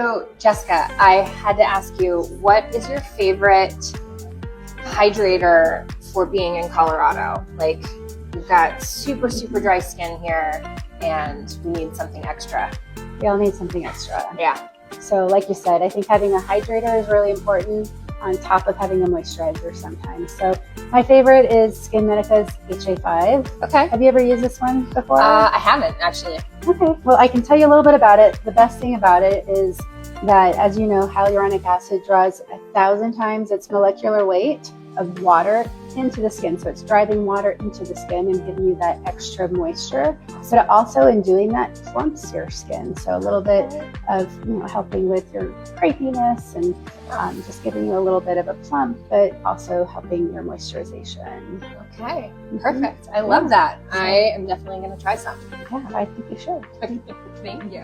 So Jessica, I had to ask you, what is your favorite hydrator for being in Colorado? Like, we've got super dry skin here and we need something extra. We all need something extra. Yeah. So like you said, I think having a hydrator is really important on top of having a moisturizer sometimes. So my favorite is SkinMedica's HA5. Okay. Have you ever used this one before? I haven't actually. Okay, well, I can tell you a little bit about it. The best thing about it is that, as you know, hyaluronic acid draws 1,000 times its molecular weight of water into the skin. So it's driving water into the skin and giving you that extra moisture. But it also, in doing that, plumps your skin. So a little bit of, helping with your crepiness and just giving you a little bit of a plump, but also helping your moisturization. Okay, perfect. I love that. I am definitely going to try some. Yeah, I think you should. Thank you.